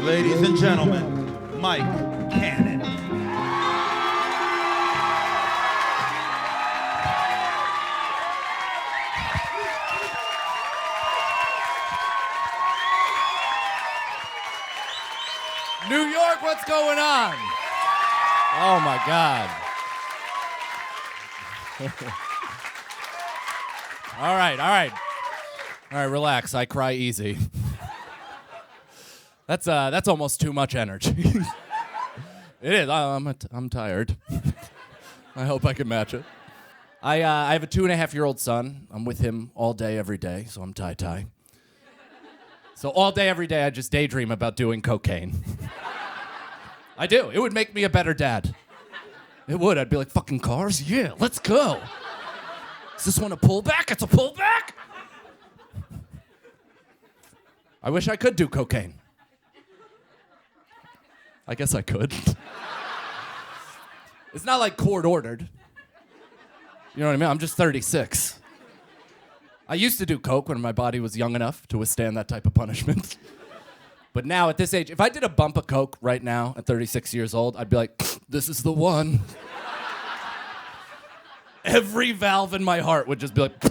Ladies and gentlemen, Mike Cannon. New York, what's going on? Oh my God. All right, relax. I cry easy. That's almost too much energy. It is. I'm tired. I hope I can match it. I have a 2.5-year-old son. I'm with him all day, every day, so I'm tie-tie. So all day, every day, I just daydream about doing cocaine. I do. It would make me a better dad. It would. I'd be like, fucking cars? Yeah, let's go. Is this one a pullback? It's a pullback? I wish I could do cocaine. I guess I could. It's not like court ordered. You know what I mean? I'm just 36. I used to do coke when my body was young enough to withstand that type of punishment. But now, at this age, if I did a bump of coke right now at 36 years old, I'd be like, this is the one. Every valve in my heart would just be like, I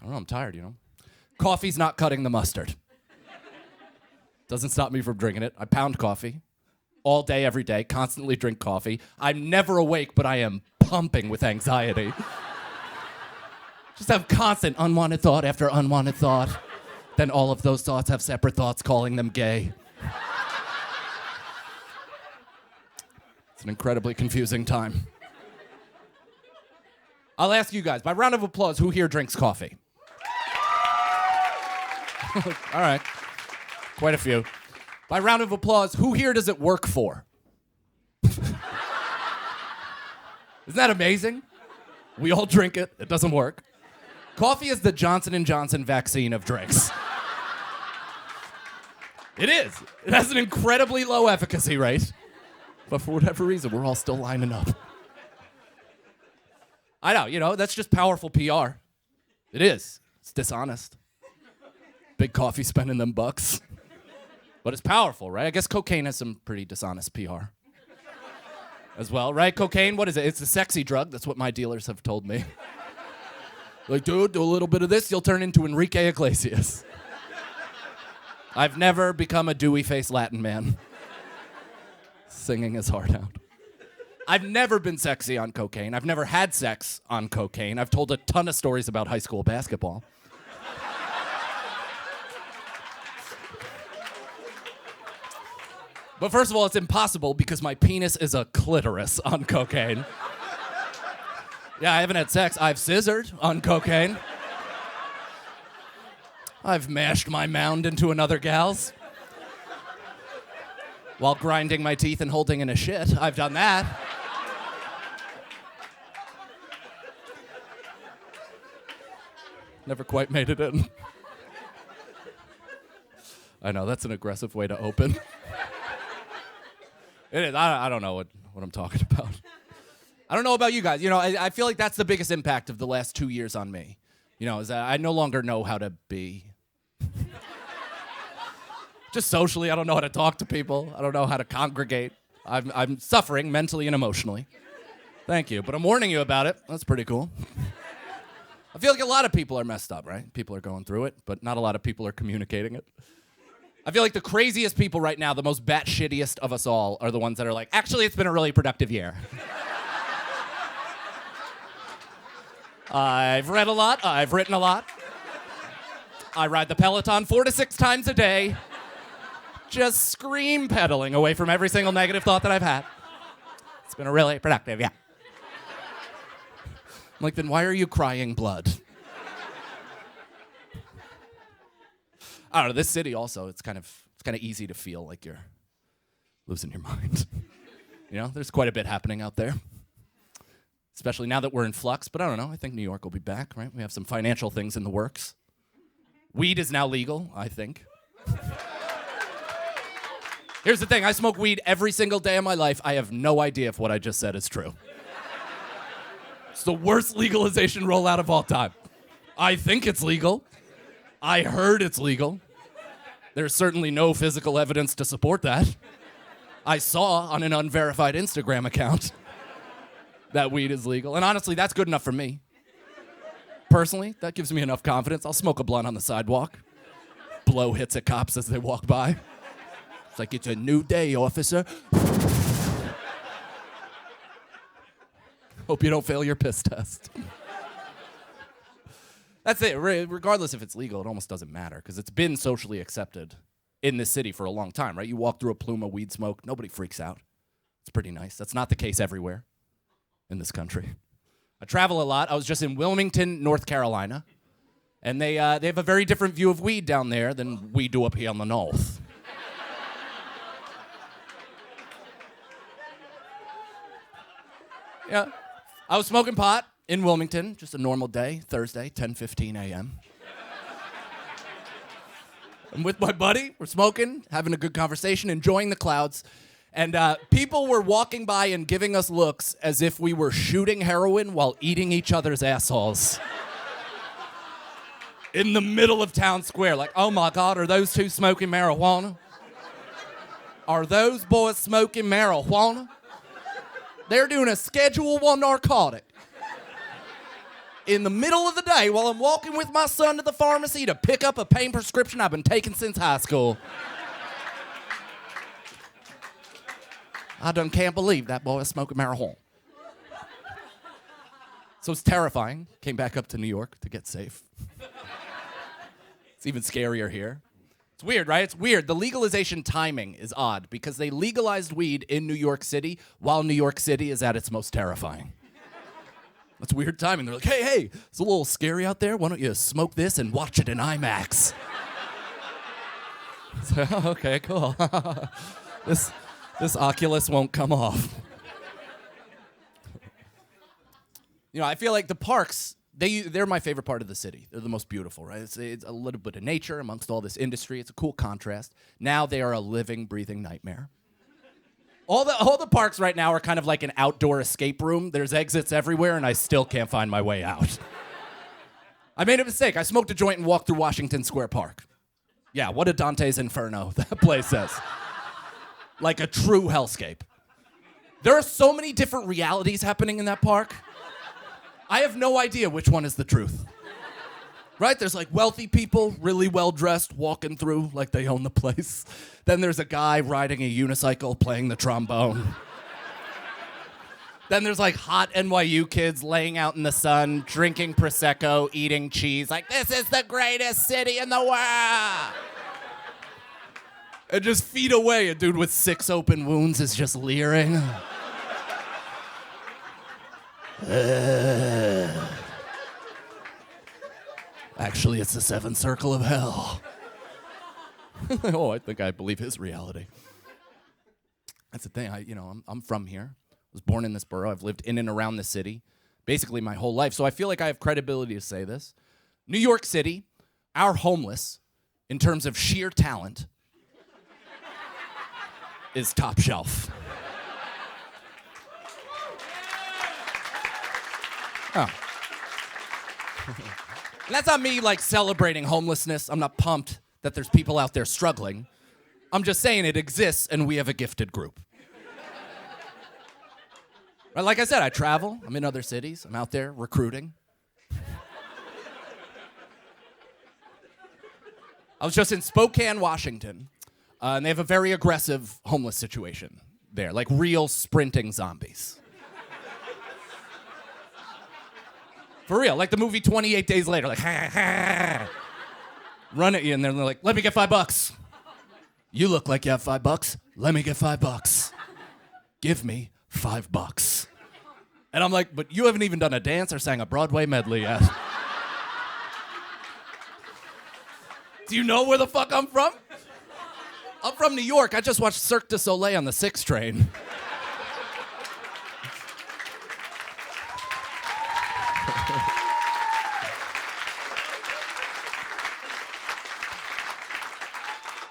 don't know, I'm tired, you know? Coffee's not cutting the mustard. Doesn't stop me from drinking it. I pound coffee all day, every day, constantly drink coffee. I'm never awake, but I am pumping with anxiety. Just have constant unwanted thought after unwanted thought. Then all of those thoughts have separate thoughts calling them gay. It's an incredibly confusing time. I'll ask you guys, by round of applause, who here drinks coffee? All right. Quite a few. By round of applause, who here does it work for? Isn't that amazing? We all drink it. It doesn't work. Coffee is the Johnson & Johnson vaccine of drinks. It is. It has an incredibly low efficacy rate. But for whatever reason, we're all still lining up. I know, you know, that's just powerful PR. It is. It's dishonest. Big coffee spending them bucks. But it's powerful, right? I guess cocaine has some pretty dishonest PR as well, right? Cocaine, what is it? It's a sexy drug. That's what my dealers have told me. Like, dude, do a little bit of this, you'll turn into Enrique Iglesias. I've never become a dewy-faced Latin man singing his heart out. I've never been sexy on cocaine. I've never had sex on cocaine. I've told a ton of stories about high school basketball. But first of all, it's impossible because my penis is a clitoris on cocaine. Yeah, I haven't had sex. I've scissored on cocaine. I've mashed my mound into another gal's while grinding my teeth and holding in a shit. I've done that. Never quite made it in. I know, that's an aggressive way to open. It is. I don't know what I'm talking about. I don't know about you guys. You know, I feel like that's the biggest impact of the last 2 years on me. You know, is that I no longer know how to be. Just socially, I don't know how to talk to people. I don't know how to congregate. I'm suffering mentally and emotionally. Thank you. But I'm warning you about it. That's pretty cool. I feel like a lot of people are messed up, right? People are going through it, but not a lot of people are communicating it. I feel like the craziest people right now, the most batshittiest of us all, are the ones that are like, actually, it's been a really productive year. I've read a lot. I've written a lot. I ride the Peloton 4 to 6 times a day, just scream pedaling away from every single negative thought that I've had. It's been a really productive, yeah. I'm like, then why are you crying blood? I don't know, this city also, it's kind of easy to feel like you're losing your mind. You know, there's quite a bit happening out there. Especially now that we're in flux, but I don't know, I think New York will be back, right? We have some financial things in the works. Weed is now legal, I think. Here's the thing, I smoke weed every single day of my life. I have no idea if what I just said is true. It's the worst legalization rollout of all time. I think it's legal. I heard it's legal. There's certainly no physical evidence to support that. I saw on an unverified Instagram account that weed is legal. And honestly, that's good enough for me. Personally, that gives me enough confidence. I'll smoke a blunt on the sidewalk, blow hits at cops as they walk by. It's like, it's a new day, officer. Hope you don't fail your piss test. That's it. Regardless if it's legal, it almost doesn't matter because it's been socially accepted in this city for a long time, right? You walk through a plume of weed smoke, nobody freaks out. It's pretty nice. That's not the case everywhere in this country. I travel a lot. I was just in Wilmington, North Carolina, and they have a very different view of weed down there than we do up here on the north. Yeah, I was smoking pot in Wilmington, just a normal day, Thursday, 10:15 a.m. I'm with my buddy, we're smoking, having a good conversation, enjoying the clouds, and people were walking by and giving us looks as if we were shooting heroin while eating each other's assholes. In the middle of town square, like, oh my God, are those two smoking marijuana? Are those boys smoking marijuana? They're doing a Schedule I narcotic. In the middle of the day while I'm walking with my son to the pharmacy to pick up a pain prescription I've been taking since high school. I done can't believe that boy is smoking marijuana. So it's terrifying. Came back up to New York to get safe. It's even scarier here. It's weird, right? It's weird. The legalization timing is odd because they legalized weed in New York City while New York City is at its most terrifying. That's weird timing. They're like, hey, it's a little scary out there. Why don't you smoke this and watch it in IMAX? It's like, oh, okay, cool. This Oculus won't come off. You know, I feel like the parks, they're my favorite part of the city. They're the most beautiful, right? It's a little bit of nature amongst all this industry. It's a cool contrast. Now they are a living, breathing nightmare. All the parks right now are kind of like an outdoor escape room. There's exits everywhere, and I still can't find my way out. I made a mistake. I smoked a joint and walked through Washington Square Park. Yeah, what a Dante's Inferno that place is. Like a true hellscape. There are so many different realities happening in that park. I have no idea which one is the truth. Right? There's like wealthy people, really well-dressed, walking through like they own the place. Then there's a guy riding a unicycle playing the trombone. Then there's like hot NYU kids laying out in the sun, drinking Prosecco, eating cheese, like, this is the greatest city in the world. And just feet away, a dude with 6 open wounds is just leering. Actually, it's the 7th circle of hell. Oh, I think I believe his reality. That's the thing. I'm from here. I was born in this borough. I've lived in and around the city basically my whole life. So I feel like I have credibility to say this. New York City, our homeless, in terms of sheer talent, is top shelf. Oh. And that's not me like celebrating homelessness. I'm not pumped that there's people out there struggling. I'm just saying it exists and we have a gifted group. Right, like I said, I travel. I'm in other cities. I'm out there recruiting. I was just in Spokane, Washington, and they have a very aggressive homeless situation there, like real sprinting zombies. For real, like the movie 28 Days Later, like, ha, ha, run at you, and they're like, let me get $5. You look like you have $5. Let me get $5. Give me $5. And I'm like, but you haven't even done a dance or sang a Broadway medley yet. Do you know where the fuck I'm from? I'm from New York. I just watched Cirque du Soleil on the 6 train.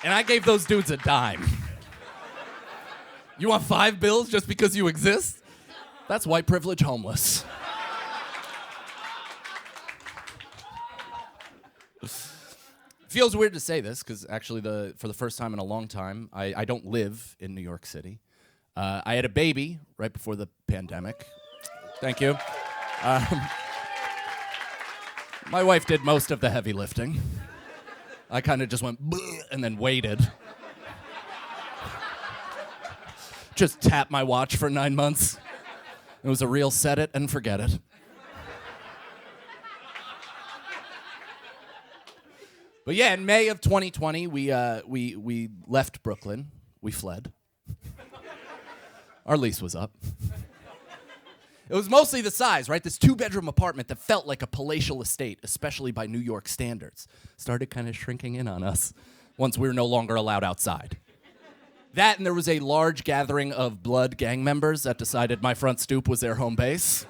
And I gave those dudes a dime. You want $5 just because you exist? That's white privilege homeless. Feels weird to say this because actually, for the first time in a long time, I don't live in New York City. I had a baby right before the pandemic. Thank you. My wife did most of the heavy lifting. I kind of just went and then waited. Just tapped my watch for 9 months. It was a real set it and forget it. But yeah, in May of 2020, we left Brooklyn. We fled. Our lease was up. It was mostly the size, right? This 2-bedroom apartment that felt like a palatial estate, especially by New York standards, started kind of shrinking in on us once we were no longer allowed outside. That, and there was a large gathering of blood gang members that decided my front stoop was their home base.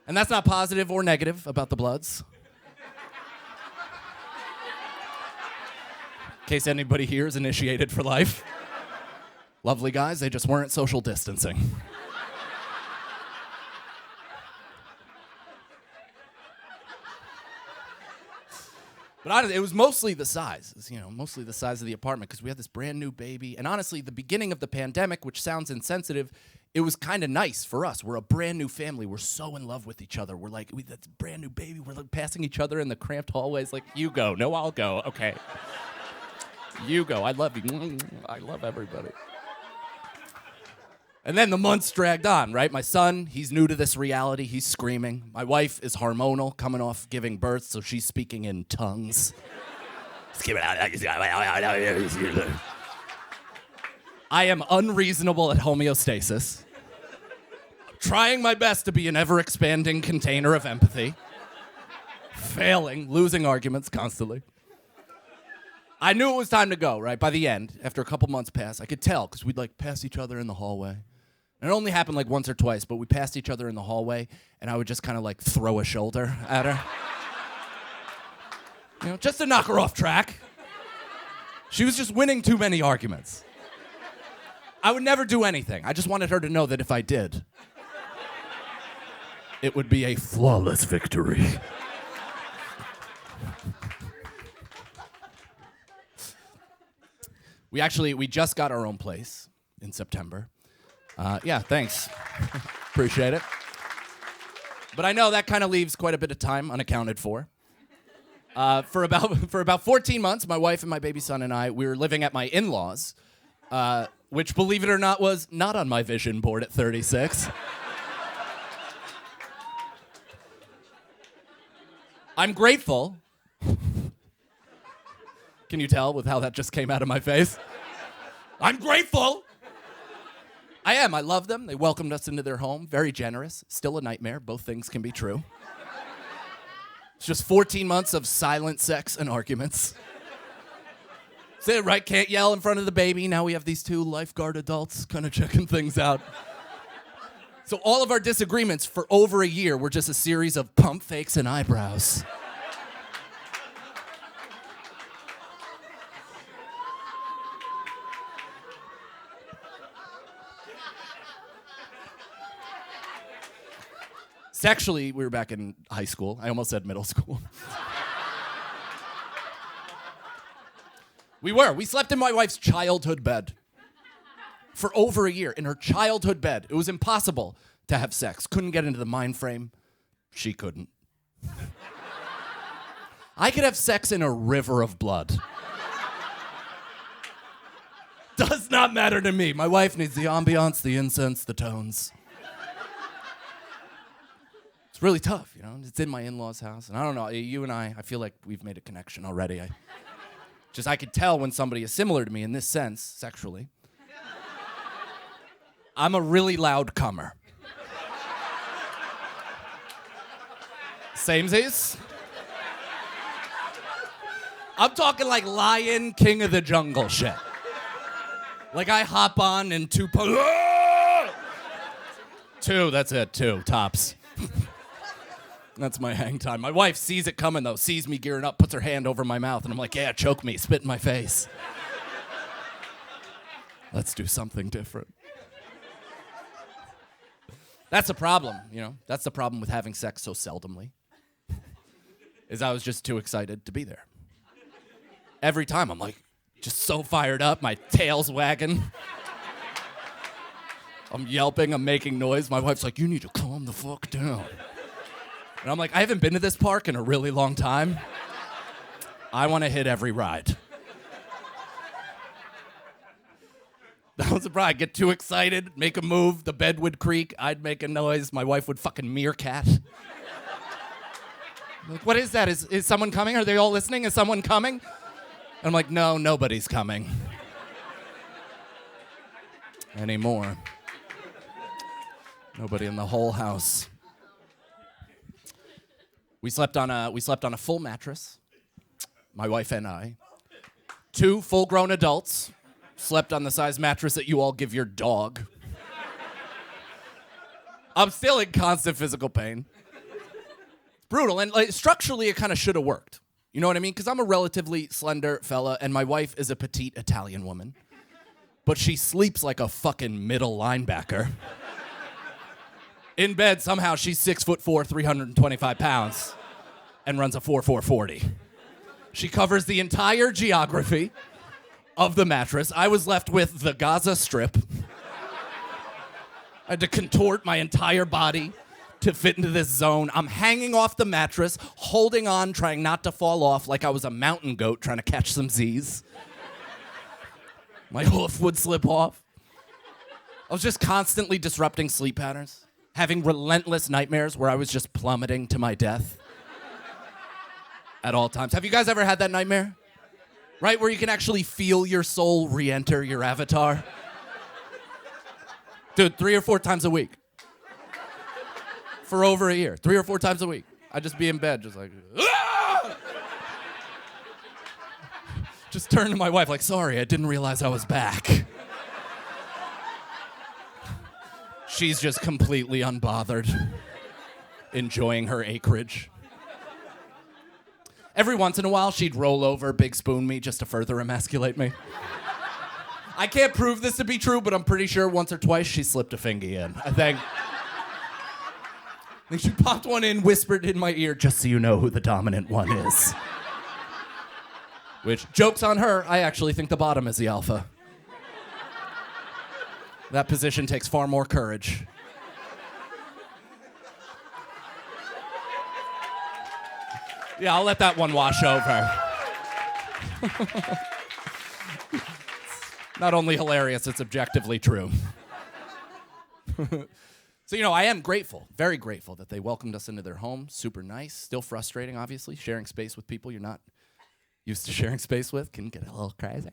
And that's not positive or negative about the Bloods. In case anybody here is initiated for life. Lovely guys, they just weren't social distancing. But honestly, it was mostly the size, mostly the size of the apartment because we had this brand new baby. And honestly, the beginning of the pandemic, which sounds insensitive, it was kind of nice for us. We're a brand new family. We're so in love with each other. We're like, that's a brand new baby. We're like passing each other in the cramped hallways like, you go. No, I'll go. Okay. You go. I love you. I love everybody. And then the months dragged on, right? My son, he's new to this reality. He's screaming. My wife is hormonal, coming off giving birth, so she's speaking in tongues. I am unreasonable at homeostasis. Trying my best to be an ever-expanding container of empathy. Failing, losing arguments constantly. I knew it was time to go, right? By the end, after a couple months passed, I could tell, because we'd pass each other in the hallway. And it only happened once or twice, but we passed each other in the hallway, and I would just kind of throw a shoulder at her. Just to knock her off track. She was just winning too many arguments. I would never do anything. I just wanted her to know that if I did, it would be a flawless victory. We just got our own place in September. Yeah, thanks. Appreciate it. But I know that kind of leaves quite a bit of time unaccounted for. For about 14 months, my wife and my baby son and I, we were living at my in-laws, which, believe it or not, was not on my vision board at 36. I'm grateful. Can you tell with how that just came out of my face? I'm grateful. I am. I love them. They welcomed us into their home. Very generous. Still a nightmare. Both things can be true. It's just 14 months of silent sex and arguments. Say it right. Can't yell in front of the baby. Now we have these 2 lifeguard adults kind of checking things out. So all of our disagreements for over a year were just a series of pump fakes and eyebrows. Sexually, we were back in high school. I almost said middle school. We slept in my wife's childhood bed for over a year, in her childhood bed. It was impossible to have sex. Couldn't get into the mind frame. She couldn't. I could have sex in a river of blood. Does not matter to me. My wife needs the ambiance, the incense, the tones. It's really tough, It's in my in-laws' house. And I don't know, you and I feel like we've made a connection already. I could tell when somebody is similar to me in this sense, sexually. I'm a really loud comer. Samesies? I'm talking Lion King of the Jungle shit. I hop on and 2 that's it, 2 tops. That's my hang time. My wife sees it coming, though, sees me gearing up, puts her hand over my mouth, and I'm like, yeah, choke me, spit in my face. Let's do something different. That's a problem, That's the problem with having sex so seldomly, is I was just too excited to be there. Every time I'm like, just so fired up, my tail's wagging. I'm yelping, I'm making noise. My wife's like, you need to calm the fuck down. And I'm like, I haven't been to this park in a really long time. I want to hit every ride. That was a problem. I'd get too excited, make a move, the bed would creak, I'd make a noise, my wife would fucking meerkat. Like, what is that? Is someone coming? Are they all listening? Is someone coming? And I'm like, no, nobody's coming. Anymore. Nobody in the whole house. We slept on a full mattress, my wife and I. 2 full-grown adults slept on the size mattress that you all give your dog. I'm still in constant physical pain. It's brutal, and like, structurally it kind of should have worked. You know what I mean? Because I'm a relatively slender fella, and my wife is a petite Italian woman. But she sleeps like a fucking middle linebacker. In bed, somehow she's 6'4", 325 pounds, and runs a 4.4 40. She covers the entire geography of the mattress. I was left with the Gaza Strip. I had to contort my entire body to fit into this zone. I'm hanging off the mattress, holding on, trying not to fall off like I was a mountain goat trying to catch some Z's. My hoof would slip off. I was just constantly disrupting sleep patterns, having relentless nightmares where I was just plummeting to my death at all times. Have you guys ever had that nightmare? Right, where you can actually feel your soul re-enter your avatar? Dude, 3 or 4 times a week. For over a year, 3 or 4 times a week. I'd just be in bed, just like, ah! Just turn to my wife like, sorry, I didn't realize I was back. She's just completely unbothered, enjoying her acreage. Every once in a while, she'd roll over, big spoon me just to further emasculate me. I can't prove this to be true, but I'm pretty sure once or twice she slipped a fingy in. I think she popped one in, whispered in my ear, just so you know who the dominant one is. Which, joke's on her, I actually think the bottom is the alpha. That position takes far more courage. Yeah, I'll let that one wash over. Not only hilarious, it's objectively true. So, I am grateful, very grateful that they welcomed us into their home. Super nice. Still frustrating, obviously. Sharing space with people you're not used to sharing space with can get a little crazy.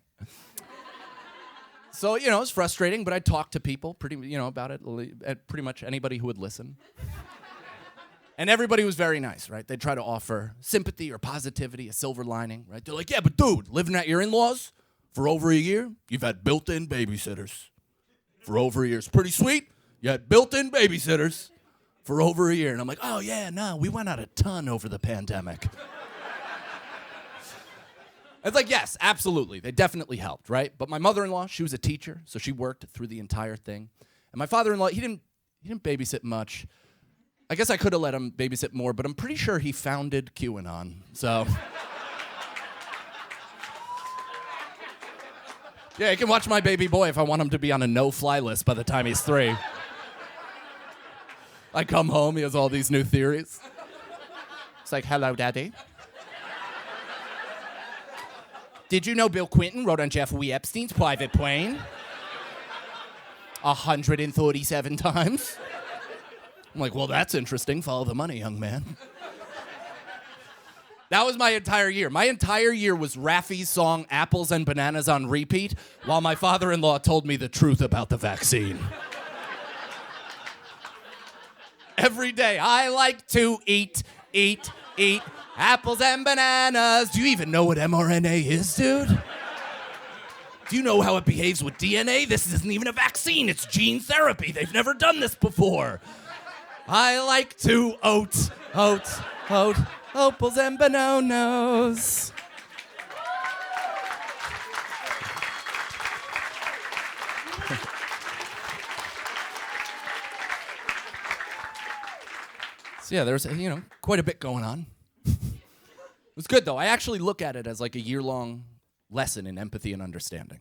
So, it's frustrating, but I talked to people about it, pretty much anybody who would listen. And everybody was very nice, right? They'd try to offer sympathy or positivity, a silver lining, right? They're like, yeah, but dude, living at your in-laws for over a year, you've had built-in babysitters for over a year. It's pretty sweet. You had built-in babysitters for over a year. And I'm like, oh, yeah, no, we went out a ton over the pandemic. It's like, yes, absolutely. They definitely helped, right? But my mother-in-law, she was a teacher, so she worked through the entire thing. And my father-in-law, he didn't babysit much. I guess I could have let him babysit more, but I'm pretty sure he founded QAnon, so. Yeah, he can watch my baby boy if I want him to be on a no-fly list by the time he's 3. I come home, he has all these new theories. It's like, hello, Daddy. Did you know Bill Clinton wrote on Jeffrey Epstein's private plane? 137 times. I'm like, well, that's interesting. Follow the money, young man. That was my entire year. My entire year was Raffi's song Apples and Bananas on repeat while my father-in-law told me the truth about the vaccine. Every day, I like to eat apples and bananas. Do you even know what mRNA is, dude? Do you know how it behaves with DNA? This isn't even a vaccine. It's gene therapy. They've never done this before. I like to oat, apples and bananas. So yeah, there's quite a bit going on. It was good though. I actually look at it as like a year-long lesson in empathy and understanding.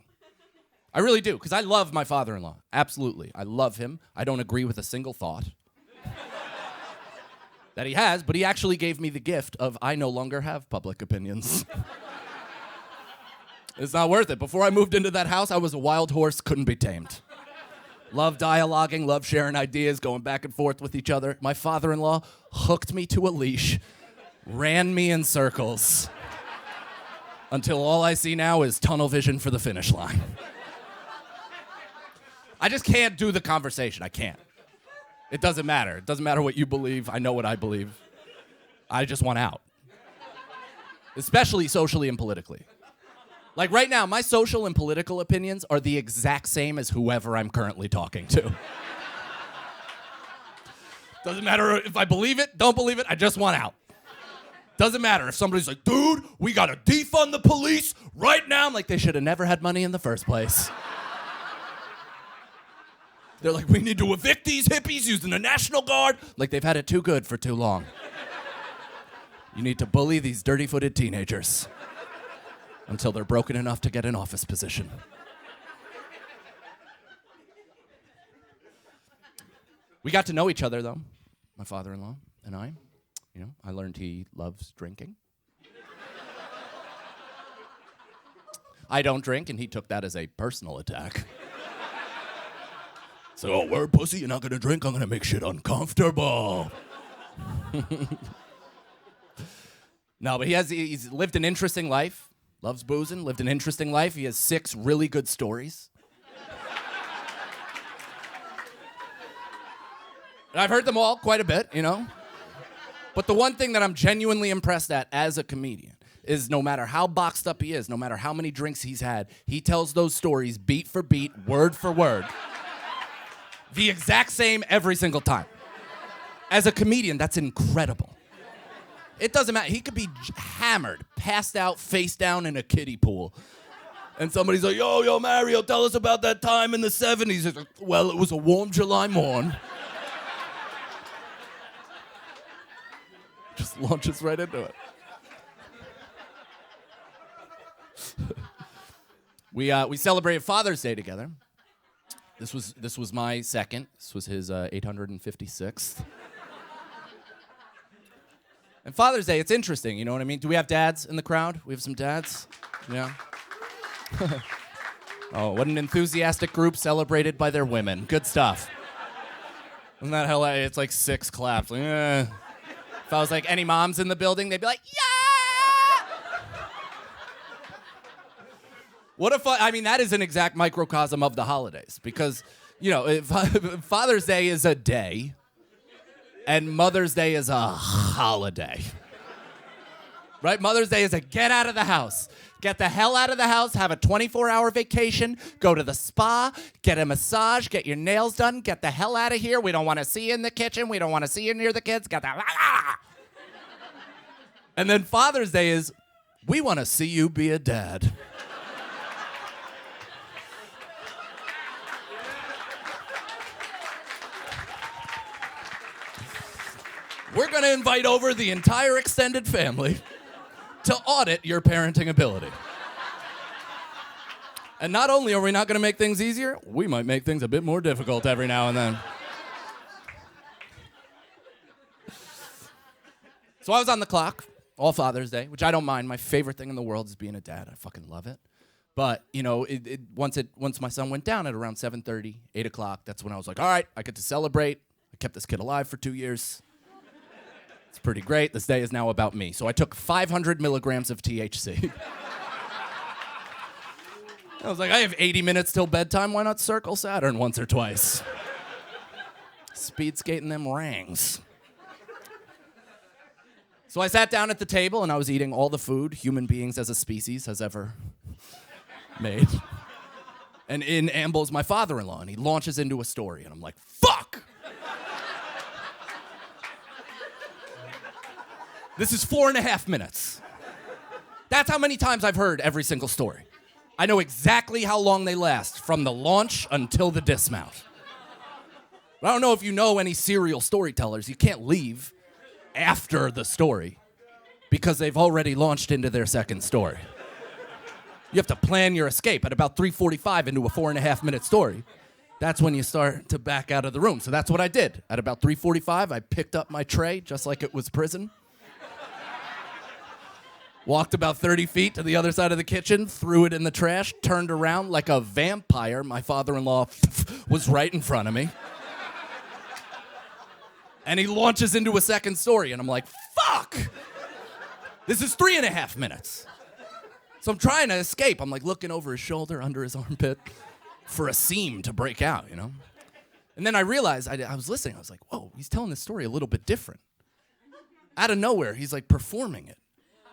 I really do, because I love my father-in-law. Absolutely. I love him. I don't agree with a single thought that he has, but he actually gave me the gift of I no longer have public opinions. It's not worth it. Before I moved into that house, I was a wild horse, couldn't be tamed. Love dialoguing, love sharing ideas, going back and forth with each other. My father-in-law hooked me to a leash, ran me in circles, until all I see now is tunnel vision for the finish line. I just can't do the conversation. I can't. It doesn't matter. It doesn't matter what you believe. I know what I believe. I just want out. Especially socially and politically. Like right now, my social and political opinions are the exact same as whoever I'm currently talking to. Doesn't matter if I believe it, don't believe it, I just want out. Doesn't matter if somebody's like, dude, we gotta defund the police right now. I'm like, they should have never had money in the first place. They're like, we need to evict these hippies using the National Guard. Like, they've had it too good for too long. You need to bully these dirty-footed teenagers until they're broken enough to get an office position. We got to know each other, though, my father-in-law and I. You know, I learned he loves drinking. I don't drink, and he took that as a personal attack. So, oh, word, pussy, you're not gonna drink? I'm gonna make shit uncomfortable. No, but he's lived an interesting life. Loves boozing, lived an interesting life. He has 6 really good stories. And I've heard them all quite a bit, you know? But the one thing that I'm genuinely impressed at as a comedian is no matter how boxed up he is, no matter how many drinks he's had, he tells those stories beat for beat, word for word. The exact same every single time. As a comedian, that's incredible. It doesn't matter. He could be hammered, passed out, face down in a kiddie pool. And somebody's like, yo, Mario, tell us about that time in the 70s. He's like, well, it was a warm July morn. Just launches right into it. We celebrated Father's Day together. This was my second. This was his 856th. And Father's Day, it's interesting, you know what I mean? Do we have dads in the crowd? We have some dads? Yeah. Oh, what an enthusiastic group celebrated by their women. Good stuff. Isn't that hilarious? It's like 6 claps. Like, eh. If I was like, any moms in the building, they'd be like, yeah! What if I mean, that is an exact microcosm of the holidays. Because, you know, if Father's Day is a day, and Mother's Day is a holiday. Right? Mother's Day is a get out of the house. Get the hell out of the house, have a 24-hour vacation, go to the spa, get a massage, get your nails done, get the hell out of here. We don't want to see you in the kitchen. We don't want to see you near the kids. Get the... And then Father's Day is, we want to see you be a dad. We're going to invite over the entire extended family to audit your parenting ability. And not only are we not going to make things easier, we might make things a bit more difficult every now and then. So I was on the clock all Father's Day, which I don't mind. My favorite thing in the world is being a dad. I fucking love it. But, you know, once my son went down at around 7:30, 8 o'clock, that's when I was like, all right, I get to celebrate. I kept this kid alive for 2 years. It's pretty great. This day is now about me. So I took 500 milligrams of THC. I was like, I have 80 minutes till bedtime. Why not circle Saturn once or twice? Speed skating them rings. So I sat down at the table and I was eating all the food human beings as a species has ever made. And in ambles my father-in-law, and he launches into a story, and I'm like, fuck! This is 4.5 minutes. That's how many times I've heard every single story. I know exactly how long they last, from the launch until the dismount. But I don't know if you know any serial storytellers. You can't leave after the story because they've already launched into their second story. You have to plan your escape at about 3:45 into a 4.5-minute story. That's when you start to back out of the room. So that's what I did. At about 3:45, I picked up my tray just like it was prison. Walked about 30 feet to the other side of the kitchen, threw it in the trash, turned around like a vampire. My father-in-law was right in front of me. And he launches into a second story, and I'm like, fuck! This is 3.5 minutes. So I'm trying to escape. I'm like looking over his shoulder, under his armpit, for a seam to break out, you know? And then I realized, I was listening, I was like, whoa, he's telling this story a little bit different. Out of nowhere, he's like performing it.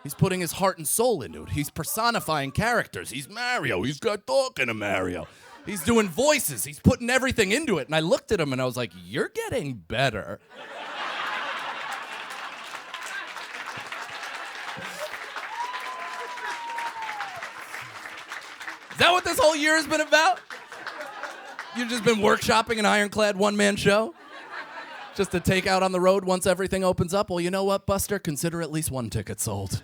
He's putting his heart and soul into it. He's personifying characters. He's Mario. He's got talking to Mario. He's doing voices. He's putting everything into it. And I looked at him and I was like, you're getting better. Is that what this whole year has been about? You've just been workshopping an ironclad one-man show? Just to take out on the road once everything opens up? Well, you know what, Buster? Consider at least one ticket sold.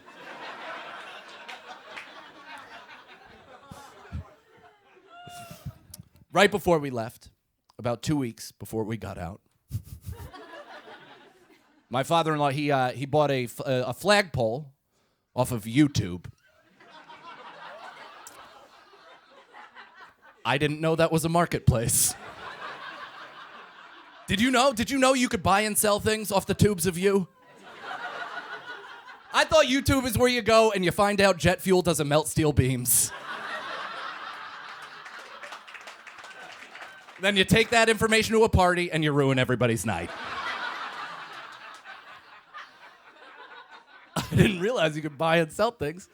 Right before we left, about 2 weeks before we got out, my father-in-law, he bought a flagpole off of YouTube. I didn't know that was a marketplace. Did you know? Did you know you could buy and sell things off the tubes of you? I thought YouTube is where you go and you find out jet fuel doesn't melt steel beams. Then you take that information to a party and you ruin everybody's night. I didn't realize you could buy and sell things.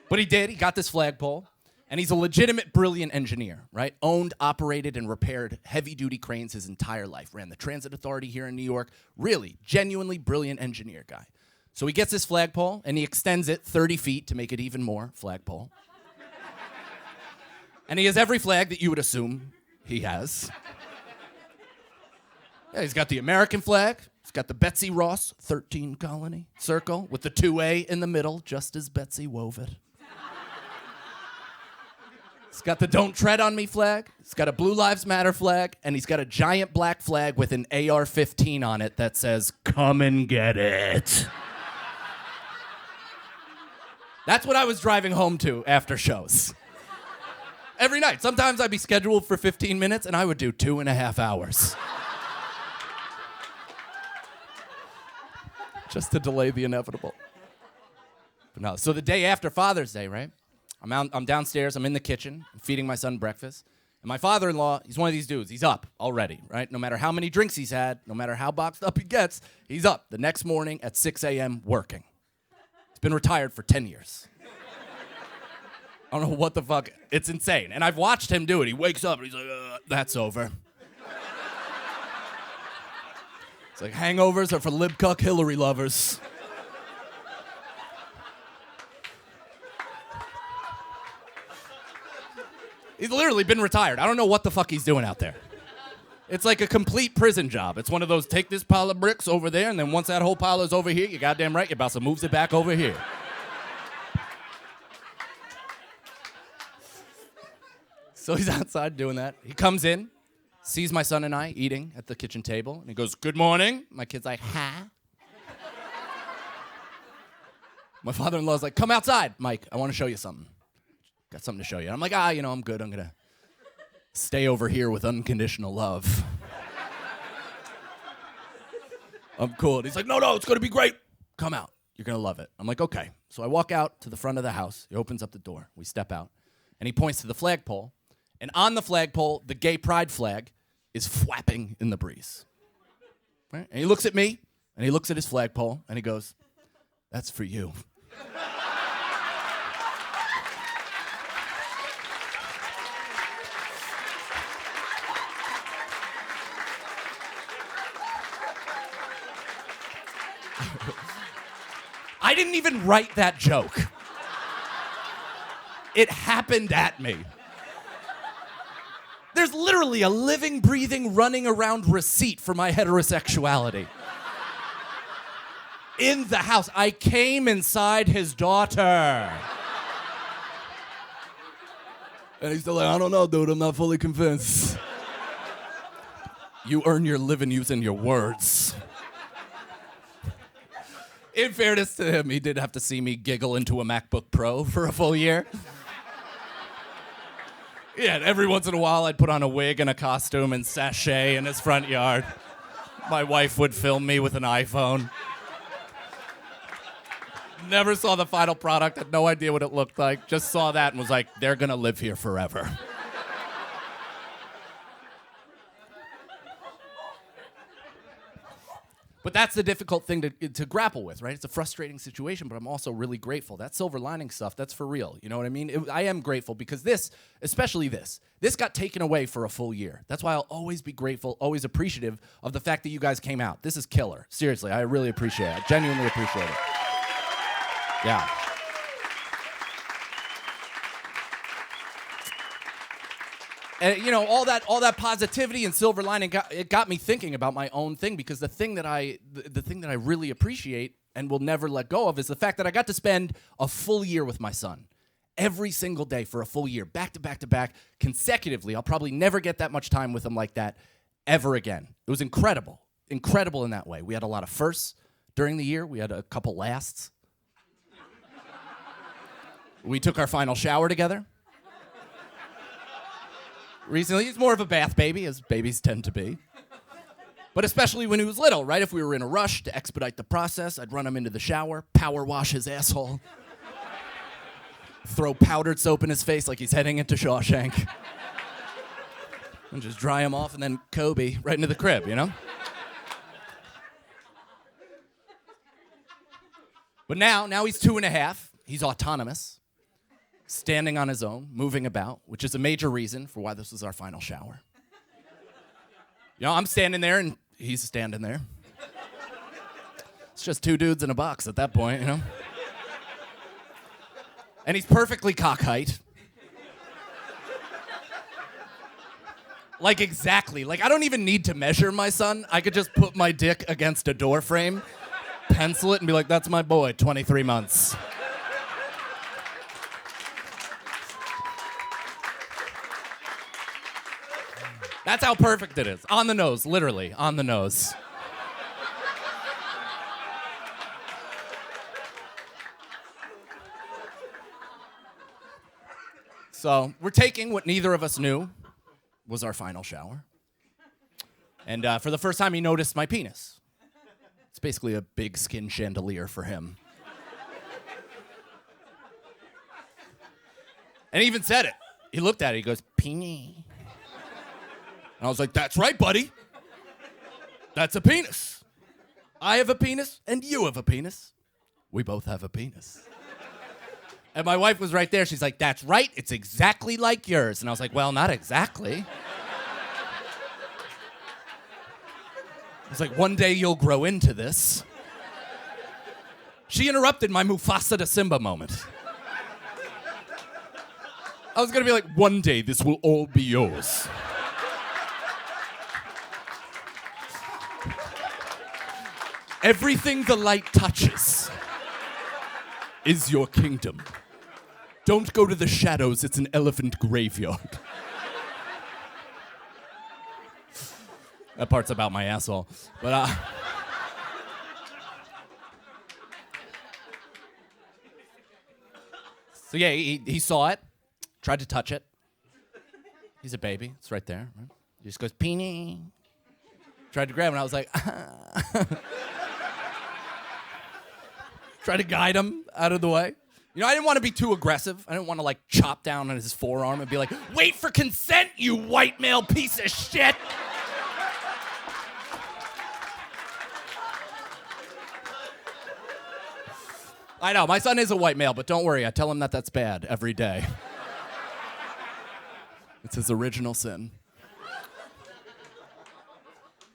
But he did. He got this flagpole. And he's a legitimate, brilliant engineer, right? Owned, operated, and repaired heavy-duty cranes his entire life. Ran the Transit Authority here in New York. Really, genuinely brilliant engineer guy. So he gets this flagpole, and he extends it 30 feet to make it even more flagpole. And he has every flag that you would assume he has. Yeah, he's got the American flag. He's got the Betsy Ross 13 colony circle with the 2A in the middle, just as Betsy wove it. He's got the Don't Tread on Me flag. He's got a Blue Lives Matter flag. And he's got a giant black flag with an AR-15 on it that says, "Come and get it." That's what I was driving home to after shows. Every night. Sometimes I'd be scheduled for 15 minutes, and I would do 2.5 hours. Just to delay the inevitable. But no, so the day after Father's Day, right? I'm downstairs, I'm in the kitchen, I'm feeding my son breakfast. And my father-in-law, he's one of these dudes, he's up already, right? No matter how many drinks he's had, no matter how boxed up he gets, he's up the next morning at 6 a.m. working. He's been retired for 10 years. I don't know what the fuck, it's insane. And I've watched him do it. He wakes up and he's like, that's over. It's like, hangovers are for lib-cuck Hillary lovers. He's literally been retired. I don't know what the fuck he's doing out there. It's like a complete prison job. It's one of those, take this pile of bricks over there, and then once that whole pile is over here, you're goddamn right, your boss moves it back over here. So he's outside doing that. He comes in, sees my son and I eating at the kitchen table, and he goes, "Good morning." My kid's like, "Huh?" My father-in-law's like, "Come outside, Mike. I want to show you something. Got something to show you." And I'm like, I'm good. I'm going to stay over here with unconditional love. I'm cool. And he's like, no, it's going to be great. Come out. You're going to love it. I'm like, okay. So I walk out to the front of the house. He opens up the door. We step out. And he points to the flagpole. And on the flagpole, the gay pride flag is flapping in the breeze. Right? And he looks at me, and he looks at his flagpole, and he goes, "That's for you." I didn't even write that joke. It happened at me. There's literally a living, breathing, running around receipt for my heterosexuality. In the house. I came inside his daughter. And he's still like, I don't know, dude, I'm not fully convinced. You earn your living using your words. In fairness to him, he did have to see me giggle into a MacBook Pro for a full year. Yeah, and every once in a while I'd put on a wig and a costume and sashay in his front yard. My wife would film me with an iPhone. Never saw the final product, had no idea what it looked like. Just saw that and was like, they're gonna live here forever. But that's the difficult thing to grapple with, right? It's a frustrating situation, but I'm also really grateful. That silver lining stuff, that's for real. You know what I mean? I am grateful because this, especially this got taken away for a full year. That's why I'll always be grateful, always appreciative of the fact that you guys came out. This is killer. Seriously, I really appreciate it. I genuinely appreciate it. Yeah. And you know, all that positivity and silver lining got me thinking about my own thing, because the thing that I really appreciate and will never let go of is the fact that I got to spend a full year with my son. Every single day for a full year, back to back to back, consecutively. I'll probably never get that much time with him like that ever again. It was incredible. Incredible in that way. We had a lot of firsts during the year. We had a couple lasts. We took our final shower together. Recently, he's more of a bath baby, as babies tend to be. But especially when he was little, right? If we were in a rush to expedite the process, I'd run him into the shower, power wash his asshole, throw powdered soap in his face like he's heading into Shawshank, and just dry him off, and then Kobe right into the crib, you know? But now he's 2.5. He's autonomous. Standing on his own, moving about, which is a major reason for why this was our final shower. You know, I'm standing there and he's standing there. It's just two dudes in a box at that point, you know? And he's perfectly cock height. Like exactly. Like I don't even need to measure my son. I could just put my dick against a door frame, pencil it, and be like, that's my boy, 23 months. That's how perfect it is. On the nose, literally, on the nose. So we're taking what neither of us knew was our final shower. And for the first time, he noticed my penis. It's basically a big skin chandelier for him. And he even said it. He looked at it, he goes, peenie. And I was like, that's right, buddy. That's a penis. I have a penis, and you have a penis. We both have a penis. And my wife was right there. She's like, that's right. It's exactly like yours. And I was like, well, not exactly. I was like, one day you'll grow into this. She interrupted my Mufasa to Simba moment. I was going to be like, one day this will all be yours. Everything the light touches is your kingdom. Don't go to the shadows, it's an elephant graveyard. That part's about my asshole. But, so yeah, he saw it, tried to touch it. He's a baby, it's right there. Right? He just goes, peenie. Tried to grab it, and I was like, Try to guide him out of the way. You know, I didn't want to be too aggressive. I didn't want to, like, chop down on his forearm and be like, wait for consent, you white male piece of shit. I know, my son is a white male, but don't worry, I tell him that that's bad every day. It's his original sin.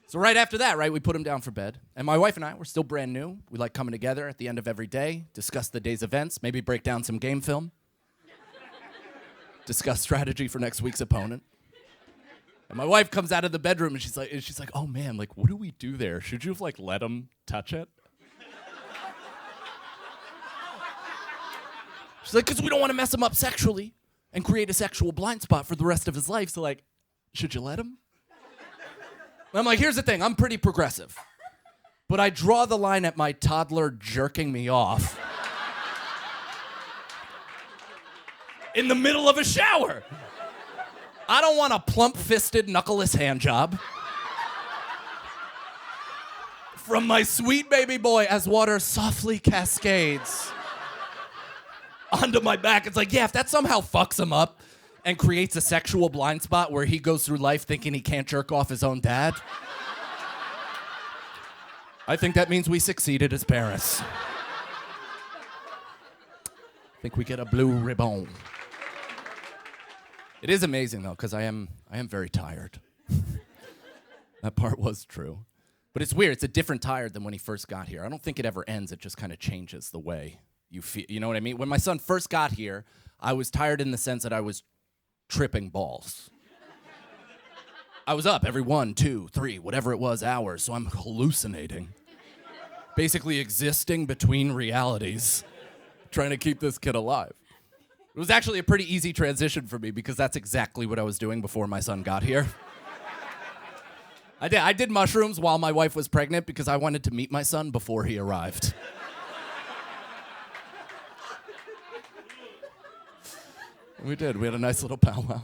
So right after that, right, we put him down for bed. And my wife and I were still brand new. We like coming together at the end of every day, discuss the day's events, maybe break down some game film, discuss strategy for next week's opponent. And my wife comes out of the bedroom and she's like, oh man, like, what do we do there? Should you have, like, let him touch it? She's like, because we don't want to mess him up sexually. and create a sexual blind spot for the rest of his life. So like, should you let him? And I'm like, here's the thing, I'm pretty progressive. But I draw the line at my toddler jerking me off in the middle of a shower. I don't want a plump-fisted, knuckleless hand job from my sweet baby boy as water softly cascades onto my back. It's like, yeah, if that somehow fucks him up and creates a sexual blind spot where he goes through life thinking he can't jerk off his own dad, I think that means we succeeded as parents. I think we get a blue ribbon. It is amazing, though, because I am very tired. That part was true. But it's weird. It's a different tired than when he first got here. I don't think it ever ends. It just kind of changes the way you feel. You know what I mean? When my son first got here, I was tired in the sense that I was tripping balls. I was up every 1, 2, 3, whatever it was, hours, so I'm hallucinating. Basically existing between realities, trying to keep this kid alive. It was actually a pretty easy transition for me because that's exactly what I was doing before my son got here. I did mushrooms while my wife was pregnant because I wanted to meet my son before he arrived. We did. We had a nice little powwow.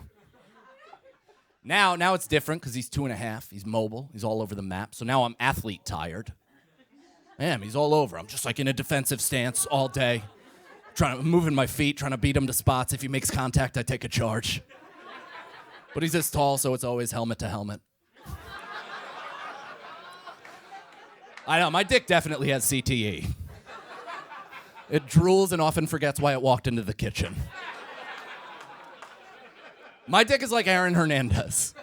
Now it's different because he's 2.5. He's mobile. He's all over the map. So now I'm athlete tired. Damn, he's all over. I'm just like in a defensive stance all day. Moving my feet, trying to beat him to spots. If he makes contact, I take a charge. But he's this tall, so it's always helmet to helmet. I know, my dick definitely has CTE. It drools and often forgets why it walked into the kitchen. My dick is like Aaron Hernandez.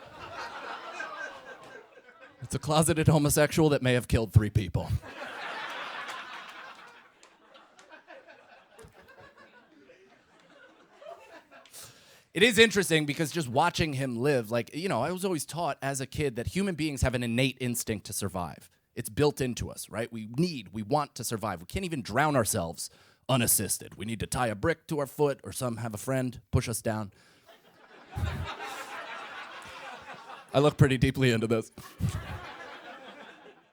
It's a closeted homosexual that may have killed 3 people. It is interesting because just watching him live, like, you know, I was always taught as a kid that human beings have an innate instinct to survive. It's built into us, right? We want to survive. We can't even drown ourselves unassisted. We need to tie a brick to our foot or have a friend push us down. I look pretty deeply into this.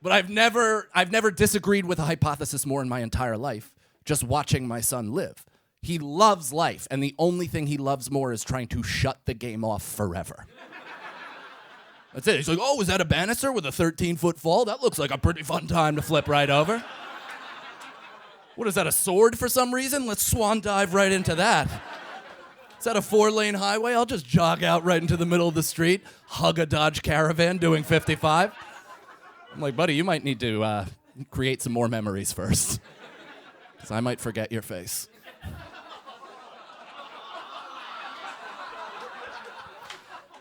But I've never disagreed with a hypothesis more in my entire life, just watching my son live. He loves life, and the only thing he loves more is trying to shut the game off forever. That's it. He's like, oh, is that a banister with a 13-foot fall? That looks like a pretty fun time to flip right over. What is that, a sword for some reason? Let's swan dive right into that. Is that a 4-lane highway? I'll just jog out right into the middle of the street, hug a Dodge Caravan doing 55. I'm like, buddy, you might need to create some more memories first, because I might forget your face.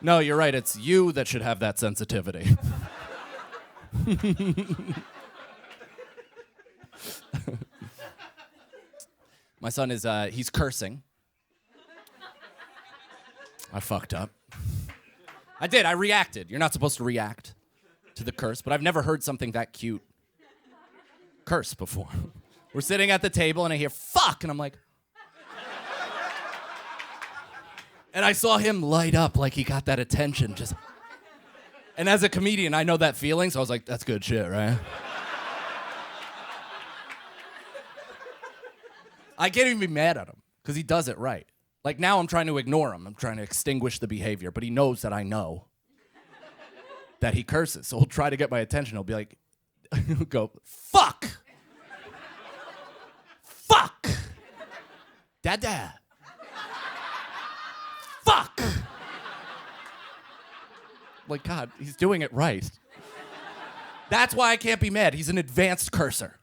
No, you're right. It's you that should have that sensitivity. My son is, he's cursing. I fucked up. I did. I reacted. You're not supposed to react to the curse, but I've never heard something that cute curse before. We're sitting at the table, and I hear, fuck, and I'm like... And I saw him light up like he got that attention. And as a comedian, I know that feeling, so I was like, that's good shit, right? I can't even be mad at him, because he does it right. Like, now I'm trying to ignore him. I'm trying to extinguish the behavior, but he knows that I know that he curses. So he'll try to get my attention. He'll be like, he'll go, fuck! Fuck! Dada! Fuck! Like, God, he's doing it right. That's why I can't be mad. He's an advanced cursor.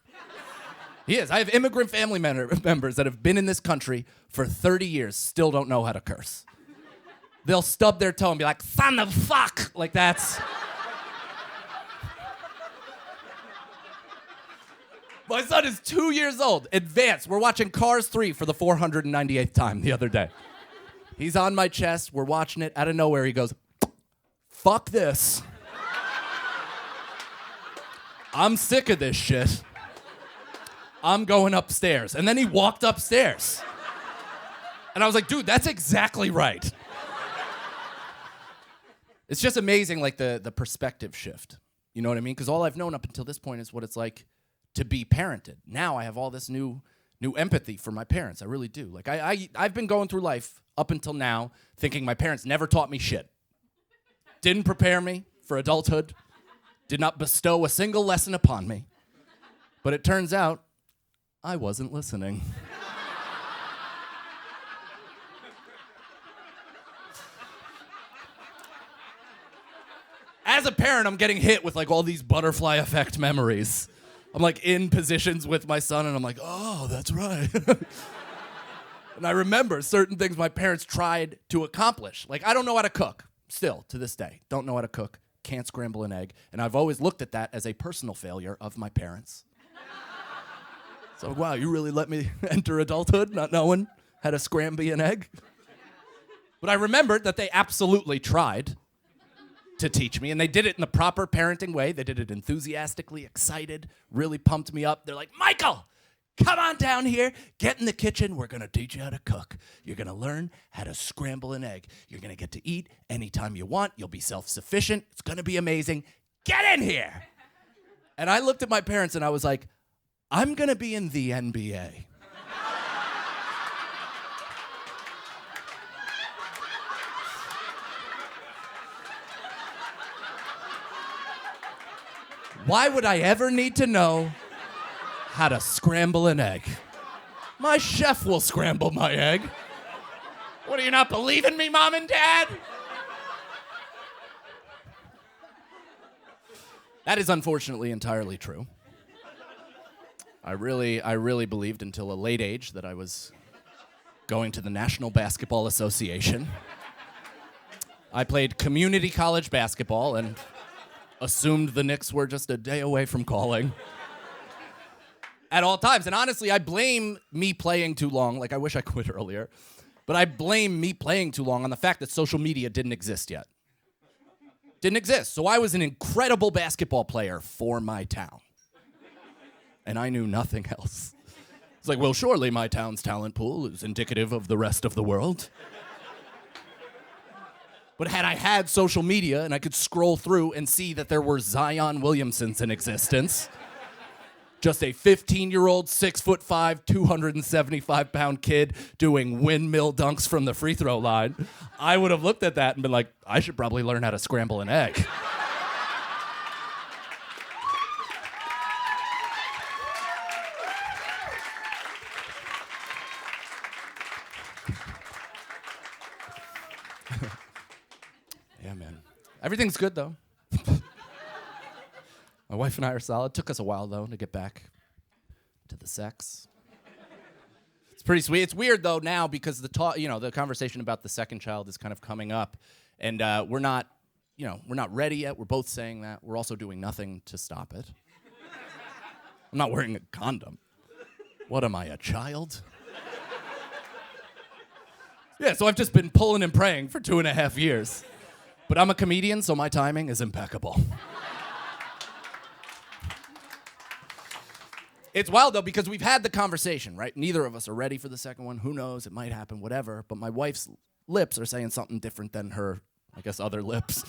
He is. I have immigrant family members that have been in this country for 30 years, still don't know how to curse. They'll stub their toe and be like, son of fuck! Like, that's... My son is 2 years old, advanced. We're watching Cars 3 for the 498th time the other day. He's on my chest, we're watching it, out of nowhere he goes, fuck this. I'm sick of this shit. I'm going upstairs. And then he walked upstairs. And I was like, dude, that's exactly right. It's just amazing, like the perspective shift. You know what I mean? Because all I've known up until this point is what it's like to be parented. Now I have all this new empathy for my parents. I really do. Like I've been going through life up until now thinking my parents never taught me shit. Didn't prepare me for adulthood. Did not bestow a single lesson upon me. But it turns out I wasn't listening. As a parent, I'm getting hit with like all these butterfly effect memories. I'm like in positions with my son and I'm like, oh, that's right. And I remember certain things my parents tried to accomplish. Like I don't know how to cook, still to this day. Don't know how to cook, can't scramble an egg. And I've always looked at that as a personal failure of my parents. So wow, you really let me enter adulthood not knowing how to scramble an egg? But I remembered that they absolutely tried to teach me, and they did it in the proper parenting way. They did it enthusiastically, excited, really pumped me up. They're like, Michael, come on down here, get in the kitchen. We're gonna teach you how to cook. You're gonna learn how to scramble an egg. You're gonna get to eat anytime you want. You'll be self-sufficient. It's gonna be amazing. Get in here. And I looked at my parents and I was like, I'm gonna be in the NBA. Why would I ever need to know how to scramble an egg? My chef will scramble my egg. What, do you not believe in me, Mom and Dad? That is unfortunately entirely true. I really believed until a late age that I was going to the National Basketball Association. I played community college basketball and assumed the Knicks were just a day away from calling at all times. And honestly, I blame me playing too long. Like, I wish I quit earlier. But I blame me playing too long on the fact that social media didn't exist yet. Didn't exist. So I was an incredible basketball player for my town. And I knew nothing else. It's like, well, surely my town's talent pool is indicative of the rest of the world. But had I had social media and I could scroll through and see that there were Zion Williamsons in existence, just a 15-year-old, 6'5", 275-pound kid doing windmill dunks from the free throw line, I would have looked at that and been like, I should probably learn how to scramble an egg. Yeah, man. Everything's good, though. My wife and I are solid. Took us a while, though, to get back to the sex. It's pretty sweet. It's weird, though, now because the conversation about the second child is kind of coming up, and we're not ready yet. We're both saying that. We're also doing nothing to stop it. I'm not wearing a condom. What am I, a child? Yeah, so I've just been pulling and praying for 2.5 years. But I'm a comedian, so my timing is impeccable. It's wild, though, because we've had the conversation, right? Neither of us are ready for the second one. Who knows? It might happen, whatever. But my wife's lips are saying something different than her, I guess, other lips.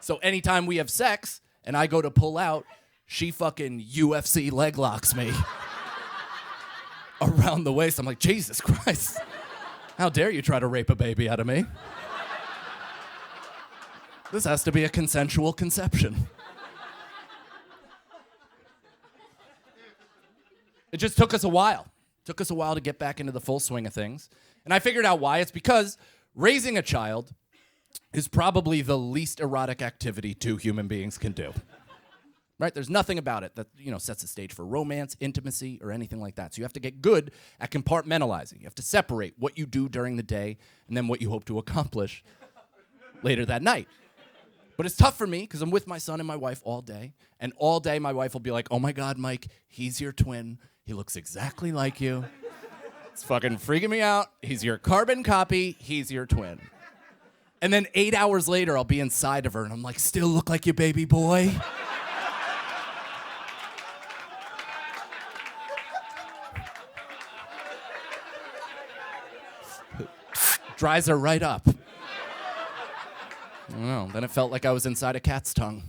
So anytime we have sex and I go to pull out, she fucking UFC leg locks me around the waist. I'm like, Jesus Christ. How dare you try to rape a baby out of me? This has to be a consensual conception. It just took us a while. Took us a while to get back into the full swing of things. And I figured out why. It's because raising a child is probably the least erotic activity two human beings can do. Right? There's nothing about it that, sets the stage for romance, intimacy, or anything like that. So you have to get good at compartmentalizing. You have to separate what you do during the day and then what you hope to accomplish later that night. But it's tough for me because I'm with my son and my wife all day. And all day my wife will be like, oh my God, Mike, he's your twin. He looks exactly like you. It's fucking freaking me out. He's your carbon copy. He's your twin. And then 8 hours later, I'll be inside of her and I'm like, still look like your baby boy? Dries her right up. I don't know. Then it felt like I was inside a cat's tongue.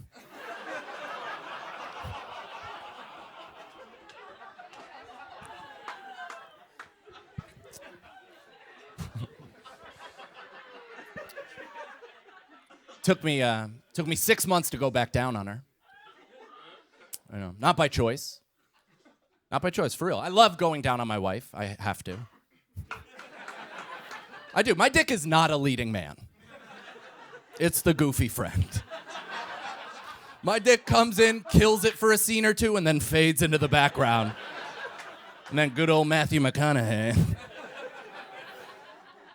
Took me 6 months to go back down on her. I know, not by choice. Not by choice, for real. I love going down on my wife. I have to. I do. My dick is not a leading man. It's the goofy friend. My dick comes in, kills it for a scene or two, and then fades into the background. And then good old Matthew McConaughey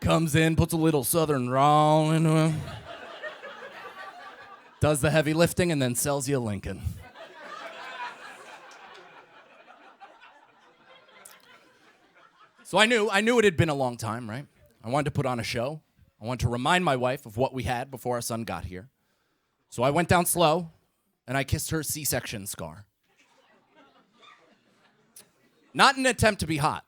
comes in, puts a little southern drawl into him, does the heavy lifting, and then sells you a Lincoln. So I knew it had been a long time, right? I wanted to put on a show. I wanted to remind my wife of what we had before our son got here. So I went down slow, and I kissed her C-section scar. Not in an attempt to be hot.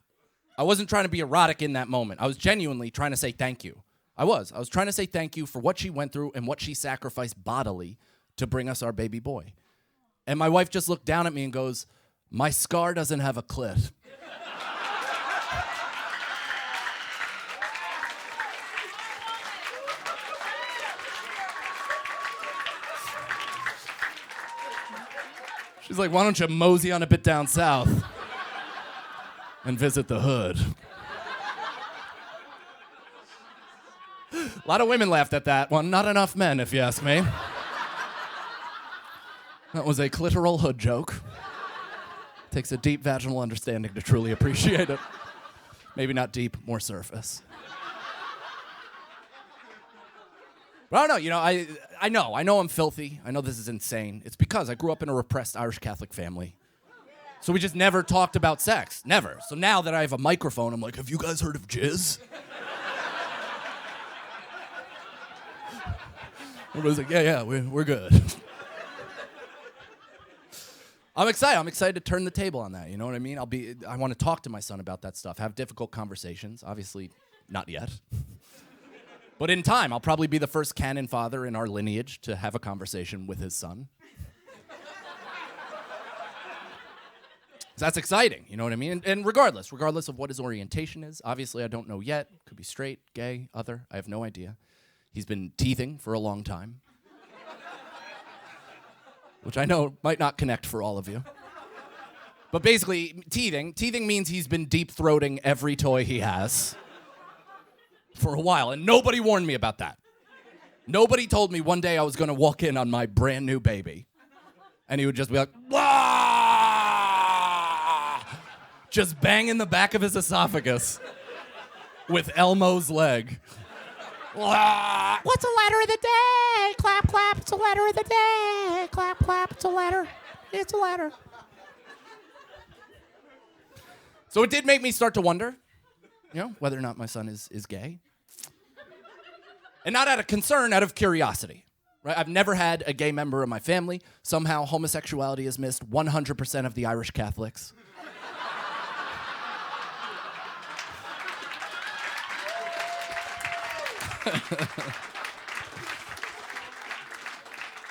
I wasn't trying to be erotic in that moment. I was genuinely trying to say thank you. I was trying to say thank you for what she went through and what she sacrificed bodily to bring us our baby boy. And my wife just looked down at me and goes, "My scar doesn't have a clit." She's like, "Why don't you mosey on a bit down south and visit the hood?" A lot of women laughed at that one. Not enough men, if you ask me. That was a clitoral hood joke. Takes a deep vaginal understanding to truly appreciate it. Maybe not deep, more surface. But I don't know, you know, I know I'm filthy. I know this is insane. It's because I grew up in a repressed Irish Catholic family. So we just never talked about sex. Never. So now that I have a microphone, I'm like, "Have you guys heard of jizz?" Everybody's like, yeah, we're good. I'm excited to turn the table on that, you know what I mean? I want to talk to my son about that stuff, have difficult conversations. Obviously, not yet. But in time, I'll probably be the first canon father in our lineage to have a conversation with his son. So that's exciting, you know what I mean? And regardless of what his orientation is, obviously I don't know yet. Could be straight, gay, other, I have no idea. He's been teething for a long time, which I know might not connect for all of you. But basically, teething means he's been deep-throating every toy he has for a while, and nobody warned me about that. Nobody told me one day I was gonna walk in on my brand new baby, and he would just be like, "Wah!" Just banging the back of his esophagus with Elmo's leg. What's a letter of the day? Clap, clap, it's a letter of the day. Clap, clap, it's a letter. It's a letter. So it did make me start to wonder, you know, whether or not my son is gay. And not out of concern, out of curiosity. Right? I've never had a gay member of my family. Somehow homosexuality has missed 100% of the Irish Catholics.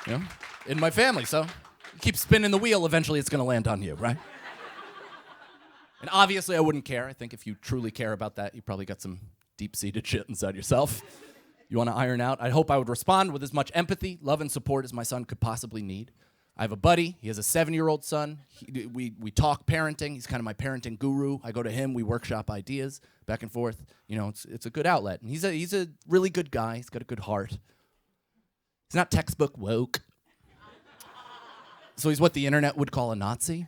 You know, in my family, so you keep spinning the wheel, eventually it's gonna land on you, right? And obviously I wouldn't care. I think if you truly care about that, you probably got some deep-seated shit inside yourself you wanna iron out. I hope I would respond with as much empathy, love, and support as my son could possibly need. I have a buddy, he has a 7-year-old son. We talk parenting, he's kind of my parenting guru. I go to him, we workshop ideas back and forth. You know, it's a good outlet. And he's a really good guy, he's got a good heart. He's not textbook woke. So he's what the internet would call a Nazi.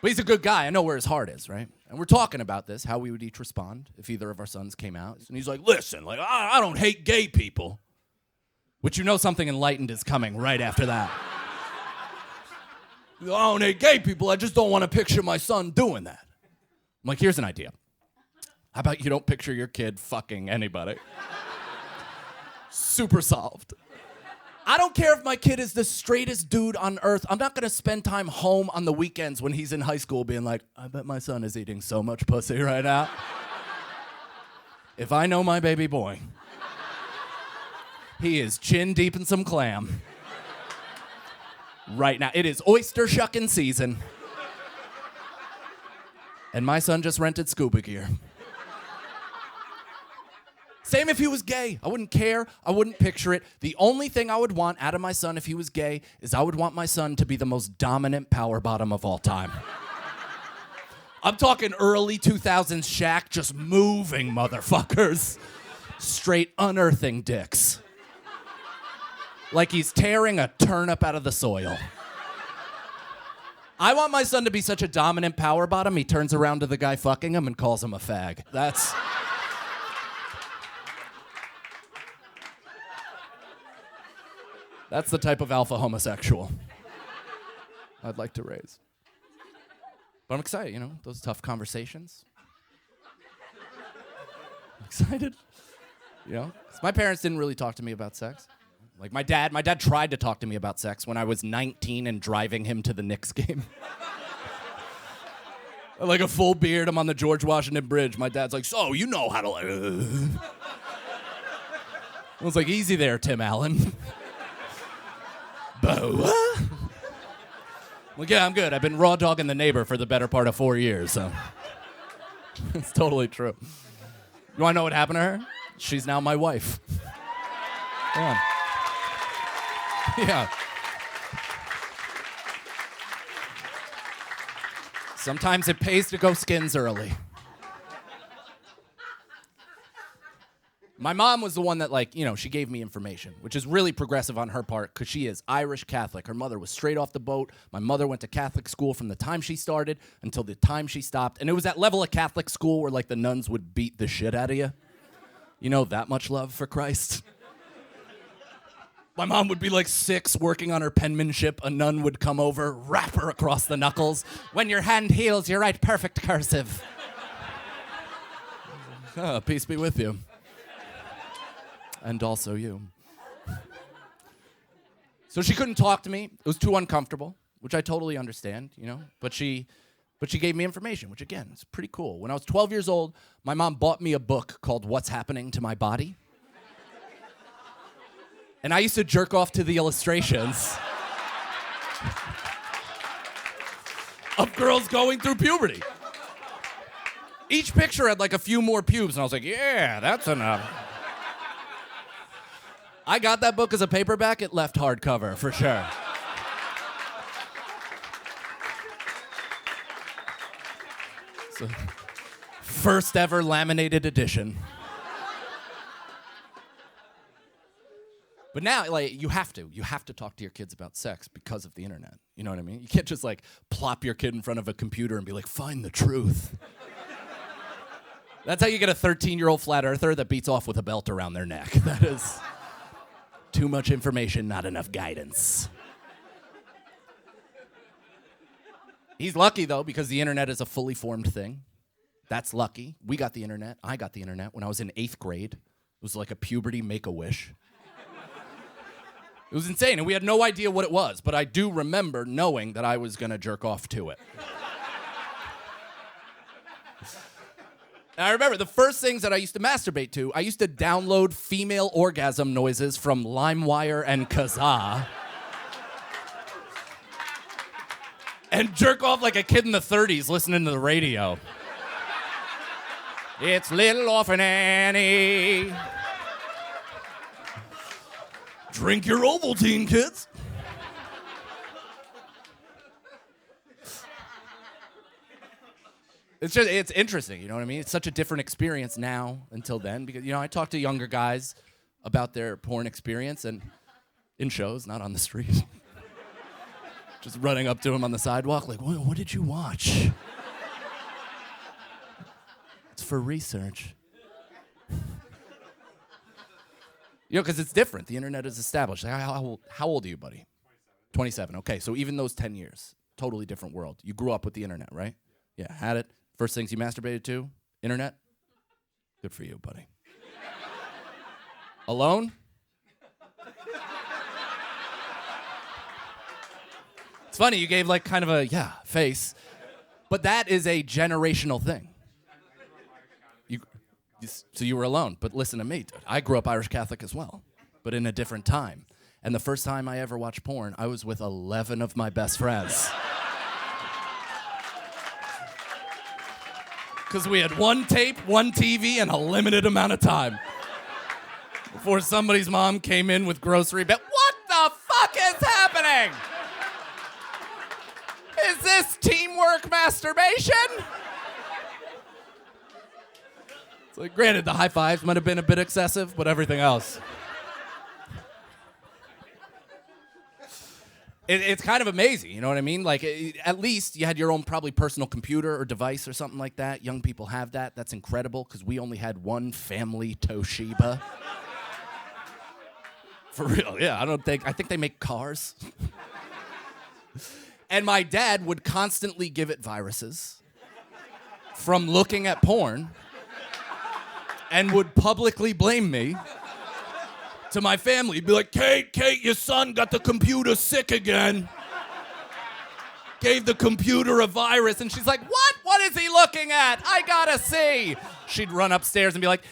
But he's a good guy, I know where his heart is, right? And we're talking about this, how we would each respond if either of our sons came out. And he's like, "Listen, like I don't hate gay people." Which you know something enlightened is coming right after that. "I don't hate gay people, I just don't want to picture my son doing that." I'm like, "Here's an idea. How about you don't picture your kid fucking anybody?" Super solved. I don't care if my kid is the straightest dude on earth. I'm not gonna spend time home on the weekends when he's in high school being like, "I bet my son is eating so much pussy right now." If I know my baby boy, he is chin deep in some clam. Right now. It is oyster shucking season. And my son just rented scuba gear. Same if he was gay. I wouldn't care. I wouldn't picture it. The only thing I would want out of my son if he was gay is I would want my son to be the most dominant power bottom of all time. I'm talking early 2000s Shaq, just moving motherfuckers. Straight unearthing dicks. Like he's tearing a turnip out of the soil. I want my son to be such a dominant power bottom, he turns around to the guy fucking him and calls him a fag. That's the type of alpha homosexual I'd like to raise. But I'm excited, those tough conversations. I'm excited, 'cause my parents didn't really talk to me about sex. Like my dad tried to talk to me about sex when I was 19 and driving him to the Knicks game. Like a full beard, I'm on the George Washington Bridge. My dad's like, so you know how to I was like, easy there, Tim Allen. Boa? Well, yeah, I'm good. I've been raw dogging the neighbor for the better part of 4 years, so. It's totally true. You wanna know what happened to her? She's now my wife. Come on. Yeah. Sometimes it pays to go skins early. My mom was the one that, she gave me information, which is really progressive on her part because she is Irish Catholic. Her mother was straight off the boat. My mother went to Catholic school from the time she started until the time she stopped. And it was that level of Catholic school where, the nuns would beat the shit out of you. That much love for Christ. My mom would be 6 working on her penmanship. A nun would come over, rap her across the knuckles. When your hand heals, you write perfect cursive. Peace be with you. And also you. So she couldn't talk to me. It was too uncomfortable, which I totally understand, But she gave me information, which again, is pretty cool. When I was 12 years old, my mom bought me a book called What's Happening to My Body. And I used to jerk off to the illustrations of girls going through puberty. Each picture had a few more pubes, and I was like, yeah, that's enough. I got that book as a paperback. It left hardcover, for sure. So, first ever laminated edition. But now, you have to talk to your kids about sex because of the internet. You know what I mean? You can't just, plop your kid in front of a computer and be like, find the truth. That's how you get a 13-year-old flat earther that beats off with a belt around their neck. That is too much information, not enough guidance. He's lucky, though, because the internet is a fully formed thing. That's lucky. We got the internet. I got the internet when I was in 8th grade. It was like a puberty make-a-wish. It was insane, and we had no idea what it was, but I do remember knowing that I was gonna jerk off to it. And I remember the first things that I used to masturbate to, I used to download female orgasm noises from LimeWire and Kazaa. And jerk off like a kid in the 30s listening to the radio. It's Little Orphan Annie. Drink your Ovaltine, kids. It's interesting, you know what I mean? It's such a different experience now until then because, I talk to younger guys about their porn experience and in shows, not on the street. Just running up to him on the sidewalk like, what did you watch? It's for research. Because it's different. The internet is established. How old are you, buddy? 27. Okay, so even those 10 years, totally different world. You grew up with the internet, right? Yeah, had it. First things you masturbated to, internet? Good for you, buddy. Alone? It's funny, you gave kind of a, face. But that is a generational thing. So you were alone. But listen to me, dude. I grew up Irish Catholic as well, but in a different time. And the first time I ever watched porn, I was with 11 of my best friends. Because we had one tape, one TV, and a limited amount of time. Before somebody's mom came in with grocery bag. What the fuck is happening? Is this teamwork masturbation? It's like, granted, the high fives might have been a bit excessive, but everything else. It's kind of amazing, you know what I mean? Like, at least you had your own probably personal computer or device or something like that. Young people have that. That's incredible, because we only had one family Toshiba. For real, yeah. I think they make cars. And my dad would constantly give it viruses from looking at porn and would publicly blame me to my family. He'd be like, Kate, your son got the computer sick again. Gave the computer a virus. And she's like, what? What is he looking at? I gotta see. She'd run upstairs and be like,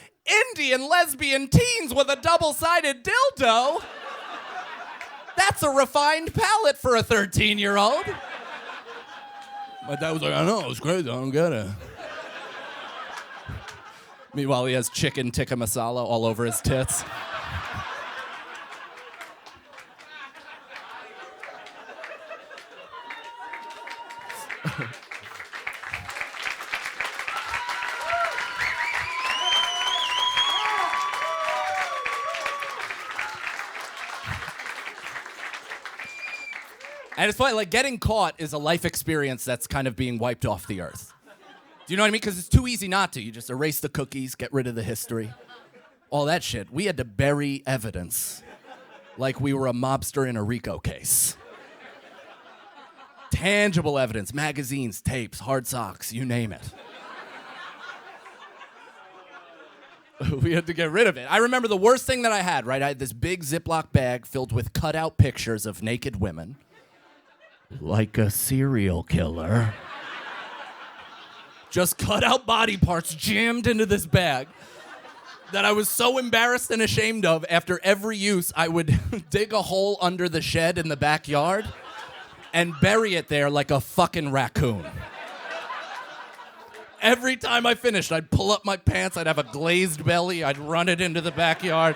Indian lesbian teens with a double-sided dildo? That's a refined palate for a 13-year-old. My dad was like, I know, it's crazy, I don't get it. Meanwhile, he has chicken tikka masala all over his tits. And it's funny, like, getting caught is a life experience that's kind of being wiped off the earth. Do you know what I mean? Because it's too easy not to. You just erase the cookies, get rid of the history, all that shit. We had to bury evidence like we were a mobster in a RICO case. Tangible evidence, magazines, tapes, hard socks, you name it. We had to get rid of it. I remember the worst thing that I had, right? I had this big Ziploc bag filled with cutout pictures of naked women. Like a serial killer. Just cut out body parts jammed into this bag that I was so embarrassed and ashamed of. After every use, I would dig a hole under the shed in the backyard and bury it there like a fucking raccoon. Every time I finished, I'd pull up my pants, I'd have a glazed belly, I'd run it into the backyard,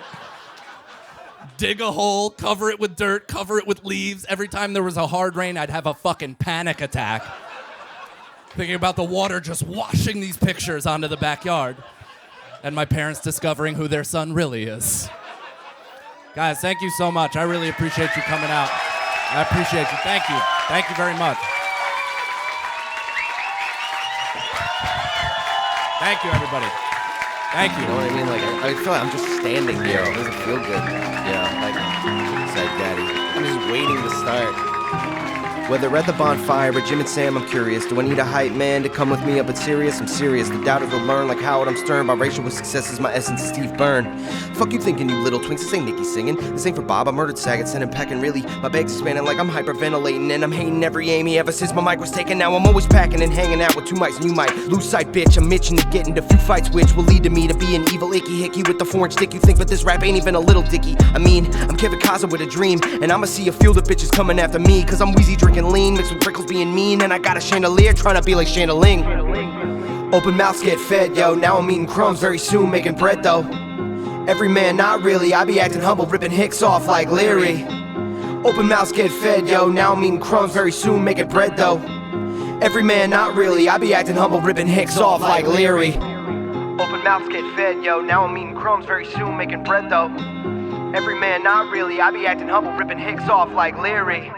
dig a hole, cover it with dirt, cover it with leaves. Every time there was a hard rain, I'd have a fucking panic attack. Thinking about the water just washing these pictures onto the backyard. And my parents discovering who their son really is. Guys, thank you so much. I really appreciate you coming out. I appreciate you. Thank you. Thank you very much. Thank you, everybody. Thank you. You know what I mean? Like, I feel like I'm just standing here. It doesn't feel good. Yeah, like, said Daddy. I'm just waiting to start. Whether at the bonfire or Jim and Sam, I'm curious. Do I need a hype man to come with me up at serious? I'm serious. The doubters will learn like Howard, I'm stern. Biracial with success is my essence, Steve Byrne. Fuck you thinking, you little twinks. This ain't Nicki singing. This ain't for Bob. I murdered Saget, sending packing. Really, my bag's expanding like I'm hyperventilating. And I'm hating every Amy ever since my mic was taken. Now I'm always packing and hanging out with two mics. And you might lose sight, bitch. I'm itching to get into a few fights, which will lead to me to be an evil icky hickey with the 4-inch dick. You think, but this rap ain't even a little dicky. I mean, I'm Kevin Costner with a dream. And I'ma see a field of bitches coming after me. Cause I'm wheezy drinking lean, mixed with Prickles being mean, and I got a chandelier trying to be like Chandeling. Open mouths get fed, yo. Now I'm eating crumbs, very soon making bread, though. Every man, not really. I be acting humble, ripping hicks off like Leary. Open mouths get fed, yo. Now I'm eating crumbs, very soon making bread, though. Every man, not really. I be acting humble, ripping hicks off like Leary. Open mouths get fed, yo. Now I'm eating crumbs, very soon making bread, though. Every man, not really. I be acting humble, ripping hicks off like Leary.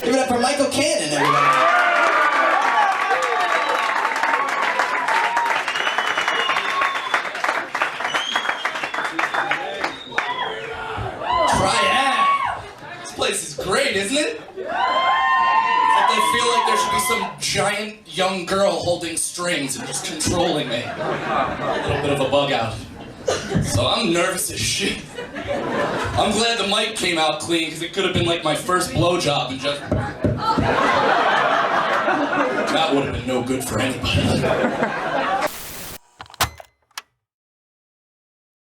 Give it up for Michael Cannon, everybody. great, isn't it? Except I feel like there should be some giant young girl holding strings and just controlling me. A little bit of a bug out. So I'm nervous as shit. I'm glad the mic came out clean, because it could have been like my first blowjob and just... That would have been no good for anybody.